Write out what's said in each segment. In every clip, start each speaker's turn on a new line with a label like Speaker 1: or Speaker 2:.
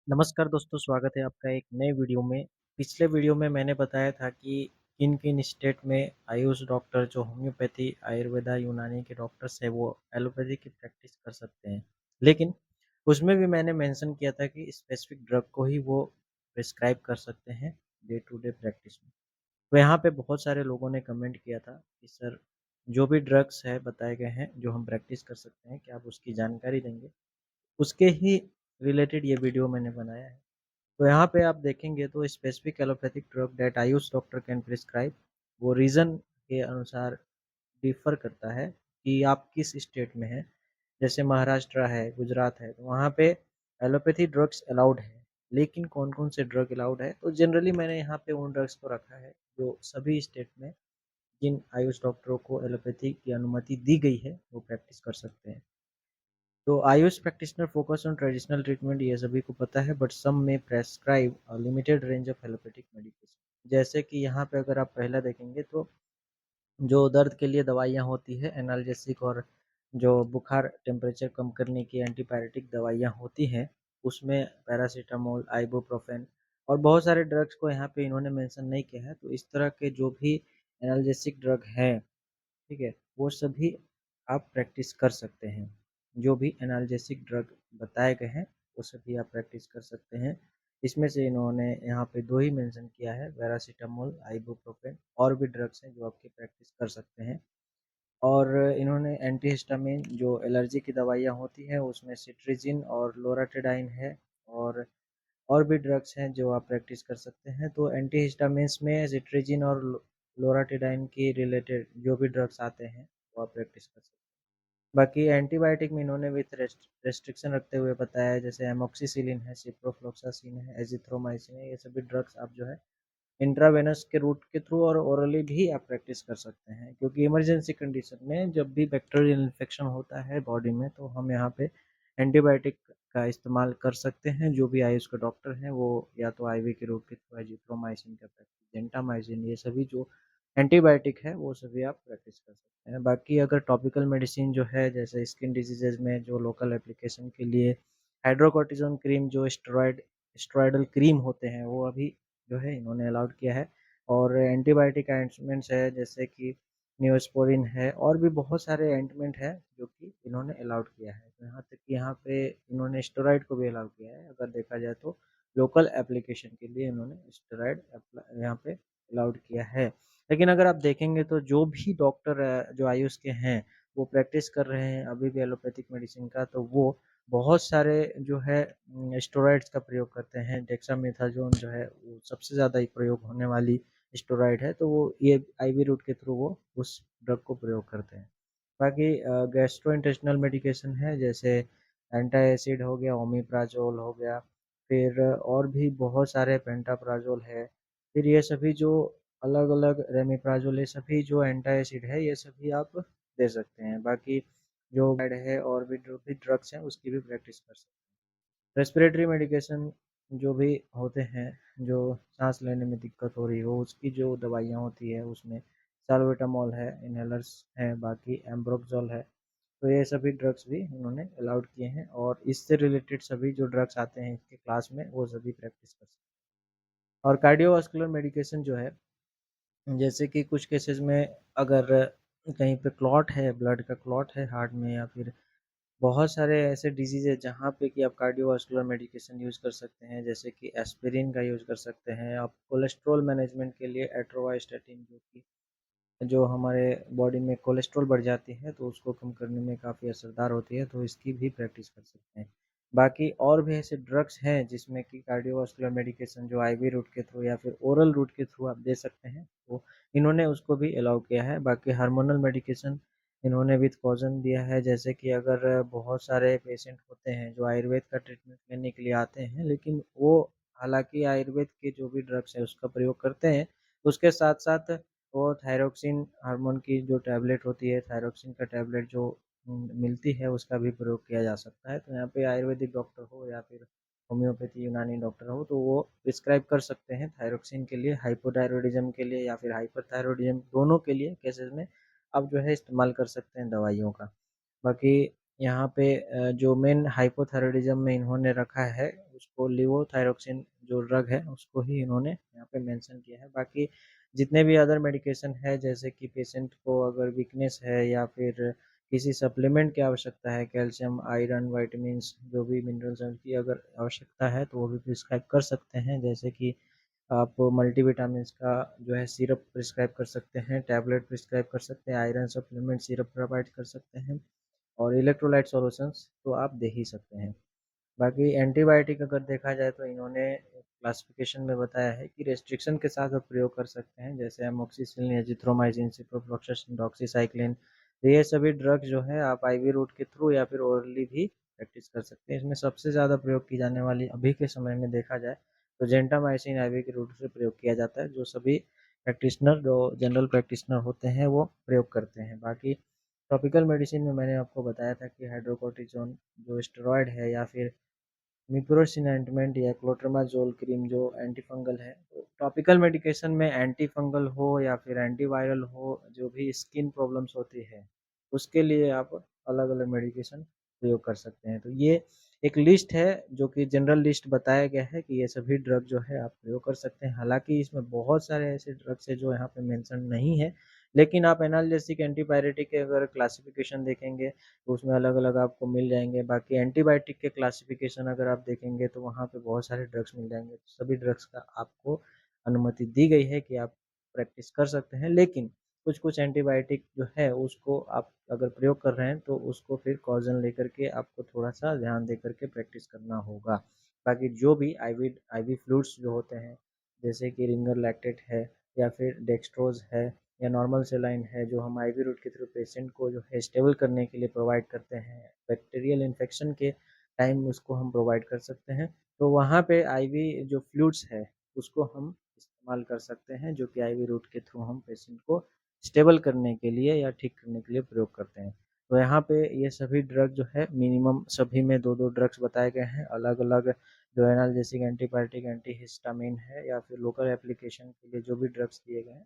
Speaker 1: नमस्कार दोस्तों, स्वागत है आपका एक नए वीडियो में। पिछले वीडियो में मैंने बताया था कि किन-किन स्टेट में आयुष डॉक्टर जो होम्योपैथी, आयुर्वेदा, यूनानी के डॉक्टर्स हैं वो एलोपैथी की प्रैक्टिस कर सकते हैं। लेकिन उसमें भी मैंने मेंशन किया था कि स्पेसिफिक ड्रग को ही वो प्रिस्क्राइब कर सकते हैं डे टू डे प्रैक्टिस में। तो यहाँ पे बहुत सारे लोगों ने कमेंट किया था कि सर जो भी ड्रग्स है बताए गए हैं जो हम प्रैक्टिस कर सकते हैं, क्या आप उसकी जानकारी देंगे? उसके ही रिलेटेड ये वीडियो मैंने बनाया है। तो यहाँ पे आप देखेंगे तो specific allopathic drug that Ayush doctor can prescribe वो रीज़न के अनुसार डिफ़र करता है कि आप किस स्टेट में हैं। जैसे महाराष्ट्र है, गुजरात है, तो वहाँ पे एलोपैथी ड्रग्स अलाउड है। लेकिन कौन-कौन से ड्रग अलाउड है? तो जनरली मैंने यहाँ पे उन ड्रग्स को रखा है जो सभी स्टेट में जिन आयुष डॉक्टरों को एलोपैथी की अनुमति दी गई है, वो प्रैक्टिस कर सकते हैं। तो Ayush practitioner focus on traditional treatment ये सभी को पता है बट सम में prescribe a limited range of allopathic medication. जैसे कि यहाँ पे अगर आप पहला देखेंगे तो जो दर्द के लिए दवाइयाँ होती है एनाल्जेसिक और जो बुखार टेम्परेचर कम करने की एंटीपायरेटिक दवाइयाँ होती हैं उसमें पैरासीटामोल, आइबुप्रोफेन और बहुत सारे ड्रग्स को यहाँ पे इन्होंने मेंशन नहीं किया है। तो इस तरह के जो भी एनाल्जेसिक ड्रग हैं, ठीक है? वो सभी आप प्रैक्टिस कर सकते हैं। जो भी एनाल्जेसिक ड्रग बताए गए हैं, वो सभी आप प्रैक्टिस कर सकते हैं। इसमें से इन्होंने यहाँ पे 2 ही मेंशन किया है, पैरासिटामोल, आइबुप्रोफेन और भी ड्रग्स हैं जो आपकी प्रैक्टिस कर सकते हैं। और इन्होंने एंटीहिस्टामिन जो एलर्जी की दवाइयाँ होती हैं, उसमें सिट्रिजिन और लोराटिडाइन है और भी ड्रग्स हैं जो आप प्रैक्टिस कर सकते हैं। तो एंटीहिस्टामिन्स में सिट्रिजिन और लोराटिडाइन की रिलेटेड जो भी ड्रग्स आते हैं, वो आप प्रैक्टिस कर सकते हैं। बाकी एंटीबायोटिक में इन्होंने विथ रेस्ट्रिक्शन रखते हुए बताया है, जैसे एमोक्सिसिलिन है, सिप्रोफ्लोक्सासिन है, एजिथ्रोमाइसिन है, ये सभी ड्रग्स आप जो है इंट्रावेनस के रूट के थ्रू और ओरली भी आप प्रैक्टिस कर सकते हैं, क्योंकि इमरजेंसी कंडीशन में जब भी बैक्टीरियल इन्फेक्शन होता है बॉडी में तो हम यहाँ पे एंटीबायोटिक का इस्तेमाल कर सकते हैं। जो भी आयुष के डॉक्टर हैं वो या तो आईवी के रूट के थ्रू एजिथ्रोमाइसिन का प्रैक्टिस, जेंटामाइसिन, ये सभी जो एंटीबायोटिक है वो सभी आप प्रैक्टिस कर सकते हैं। बाकी अगर टॉपिकल मेडिसिन जो है जैसे स्किन डिजीजेज में जो लोकल एप्लीकेशन के लिए हाइड्रोकोर्टिज़ोन क्रीम जो स्टेरॉयडल क्रीम होते हैं वो अभी जो है इन्होंने अलाउड किया है। और एंटीबायोटिक ऑइंटमेंट्स है जैसे कि नियोस्पोरिन है और भी बहुत सारे ऑइंटमेंट है जो कि इन्होंने अलाउड किया है। तो यहाँ तक कि यहाँ पे इन्होंने स्टेरॉइड को भी अलाउ किया है। अगर देखा जाए तो लोकल एप्लीकेशन के लिए इन्होंने स्टेरॉइड यहाँ पे अलाउड किया है। लेकिन अगर आप देखेंगे तो जो भी डॉक्टर जो आयुष के हैं वो प्रैक्टिस कर रहे हैं अभी भी एलोपैथिक मेडिसिन का, तो वो बहुत सारे जो है स्टेरॉइड्स का प्रयोग करते हैं। डेक्सामेथासोन जो है वो सबसे ज़्यादा ही प्रयोग होने वाली स्टेरॉइड है, तो वो ये आईवी रूट के थ्रू वो उस ड्रग को प्रयोग करते हैं। बाकी गैस्ट्रोइंटेस्टिनल मेडिकेशन है जैसे एंटाएसिड हो गया, ओमिप्राज़ोल हो गया, फिर और भी बहुत सारे पेंटाप्राज़ोल है। फिर ये सभी जो अलग-अलग रेमिप्राज़ोल, ये सभी जो एंटाएसिड है ये सभी आप दे सकते हैं। बाकी जो बेड है और भी जो भी ड्रग्स हैं उसकी भी प्रैक्टिस कर सकते हैं। रेस्पिरेटरी मेडिकेशन जो भी होते हैं, जो साँस लेने में दिक्कत हो रही हो उसकी जो दवाइयाँ होती है उसमें साल्बुटामॉल है, इन्हेलर्स हैं, बाकी एम्ब्रोक्सोल है। तो ये सभी ड्रग्स भी उन्होंने अलाउड किए हैं और इससे रिलेटेड सभी जो ड्रग्स आते हैं इसके क्लास में वो सभी प्रैक्टिस कर सकते हैं। और कार्डियोवास्कुलर मेडिकेशन जो है, जैसे कि कुछ केसेस में अगर कहीं पे क्लॉट है, ब्लड का क्लॉट है हार्ट में या फिर बहुत सारे ऐसे डिजीज़ है जहाँ पे कि आप कार्डियोवास्कुलर मेडिकेशन यूज़ कर सकते हैं, जैसे कि एस्पिरिन का यूज़ कर सकते हैं। आप कोलेस्ट्रॉल मैनेजमेंट के लिए एट्रोवाइस्टेटिन जो कि जो हमारे बॉडी में कोलेस्ट्रॉल बढ़ जाती है तो उसको कम करने में काफ़ी असरदार होती है, तो इसकी भी प्रैक्टिस कर सकते हैं। बाकी और भी ऐसे ड्रग्स हैं जिसमें कि कार्डियोवास्कुलर मेडिकेशन जो आईवी रूट के थ्रू या फिर ओरल रूट के थ्रू आप दे सकते हैं, तो इन्होंने उसको भी अलाउ किया है। बाकी हार्मोनल मेडिकेशन इन्होंने विथ कॉज़न दिया है, जैसे कि अगर बहुत सारे पेशेंट होते हैं जो आयुर्वेद का ट्रीटमेंट लेने के लिए आते हैं, लेकिन वो हालाँकि आयुर्वेद के जो भी ड्रग्स हैं उसका प्रयोग करते हैं, उसके साथ-साथ वो थायरॉक्सिन हार्मोन की जो टैबलेट होती है, थायरॉक्सिन का टैबलेट जो मिलती है उसका भी प्रयोग किया जा सकता है। तो यहाँ पे आयुर्वेदिक डॉक्टर हो या फिर होम्योपैथी यूनानी डॉक्टर हो तो वो प्रिस्क्राइब कर सकते हैं थायरॉक्सिन के लिए, हाइपोथायरॉयडिज़्म के लिए या फिर हाइपरथायरॉयडिज़्म, दोनों के लिए केसेज़ में आप जो है इस्तेमाल कर सकते हैं दवाइयों का। बाकी यहाँ पे जो मेन हाइपोथायरॉयडिज़्म में इन्होंने रखा है उसको लेवोथायरोक्सिन जो ड्रग है उसको ही इन्होंने यहाँ पे मेंशन किया है। बाकी जितने भी अदर मेडिकेशन है, जैसे कि पेशेंट को अगर वीकनेस है या फिर किसी सप्लीमेंट की आवश्यकता है, कैल्शियम, आयरन, विटामिन्स, जो भी मिनरल्स हैं उनकी अगर आवश्यकता है तो वो भी प्रिस्क्राइब कर सकते हैं। जैसे कि आप मल्टीविटामिन्स का जो है सिरप प्रिस्क्राइब कर सकते हैं, टैबलेट प्रिस्क्राइब कर सकते हैं, आयरन सप्लीमेंट सिरप प्रोवाइड कर सकते हैं और इलेक्ट्रोलाइट सॉल्यूशंस तो आप दे ही सकते हैं। बाकी एंटीबायोटिक अगर देखा जाए तो इन्होंने क्लासिफिकेशन में बताया है कि रेस्ट्रिक्शन के साथ आप प्रयोग कर सकते हैं, जैसे एमोक्सिसिलिन, एजिथ्रोमाइसिन, सिप्रोफ्लॉक्सासिन, डॉक्सीसाइक्लिन। तो ये सभी ड्रग जो है आप आईवी रूट के थ्रू या फिर ओरली भी प्रैक्टिस कर सकते हैं। इसमें सबसे ज़्यादा प्रयोग की जाने वाली अभी के समय में देखा जाए तो जेंटामाइसिन आईवी के रूट से प्रयोग किया जाता है, जो सभी प्रैक्टिशनर जो जनरल प्रैक्टिशनर होते हैं वो प्रयोग करते हैं। बाकी टॉपिकल मेडिसिन में मैंने आपको बताया था कि हाइड्रोकोर्टिजोन जो स्टेरॉयड है या फिर मिप्रोसिन ऑइंटमेंट या क्लोट्रिमाजोल क्रीम जो एंटी फंगल है। तो टॉपिकल मेडिकेशन में एंटी फंगल हो या फिर एंटीवायरल हो, जो भी स्किन प्रॉब्लम्स होती है उसके लिए आप अलग अलग मेडिकेशन प्रयोग कर सकते हैं। तो ये एक लिस्ट है जो कि जनरल लिस्ट बताया गया है कि ये सभी ड्रग जो है आप प्रयोग कर सकते हैं। हालांकि इसमें बहुत सारे ऐसे ड्रग्स है जो यहाँ पे मेंशन नहीं है, लेकिन आप एनाल्जेसिक एंटीपायरेटिक के अगर क्लासिफिकेशन देखेंगे तो उसमें अलग-अलग आपको मिल जाएँगे। बाकी एंटीबायोटिक के क्लासिफ़िकेशन अगर आप देखेंगे तो वहाँ पे बहुत सारे ड्रग्स मिल जाएँगे। सभी ड्रग्स का आपको अनुमति दी गई है कि आप प्रैक्टिस कर सकते हैं, लेकिन कुछ-कुछ एंटीबायोटिक जो है उसको आप अगर प्रयोग कर रहे हैं तो उसको फिर कॉज़न लेकर के आपको थोड़ा-सा ध्यान देकर के प्रैक्टिस करना होगा। बाकी जो भी आईवी आईवी फ्लूइड्स जो होते हैं, जैसे कि रिंगर लैक्टेट है या फिर डेक्सट्रोज़ है या नॉर्मल सेलाइन है, जो हम आईवी रूट के थ्रू पेशेंट को जो है स्टेबल करने के लिए प्रोवाइड करते हैं, बैक्टीरियल इन्फेक्शन के टाइम उसको हम प्रोवाइड कर सकते हैं। तो वहाँ पे आईवी जो फ्लूइड्स है उसको हम इस्तेमाल कर सकते हैं, जो कि आईवी रूट के थ्रू हम पेशेंट को स्टेबल करने के लिए या ठीक करने के लिए प्रयोग करते हैं। तो यहाँ पे ये सभी ड्रग जो है मिनिमम सभी में 2-2 ड्रग्स बताए गए हैं, अलग-अलग जो एनाल्जेसिक, एंटीपायरेटिक, एंटीहिस्टामिन है या फिर लोकल एप्लीकेशन के लिए जो भी ड्रग्स दिए गए हैं।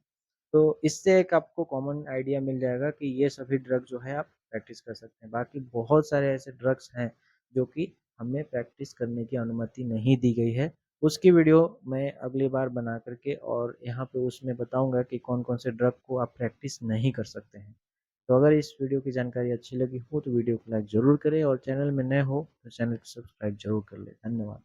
Speaker 1: तो इससे एक आपको कॉमन आइडिया मिल जाएगा कि ये सभी ड्रग जो है आप प्रैक्टिस कर सकते हैं। बाकी बहुत सारे ऐसे ड्रग्स हैं जो कि हमें प्रैक्टिस करने की अनुमति नहीं दी गई है। उसकी वीडियो मैं अगली बार बना करके और यहाँ पे उसमें बताऊँगा कि कौन-कौन से ड्रग को आप प्रैक्टिस नहीं कर सकते हैं। तो अगर इस वीडियो की जानकारी अच्छी लगी हो तो वीडियो को लाइक ज़रूर करें और चैनल में नए हो तो चैनल को सब्सक्राइब ज़रूर कर लें। धन्यवाद।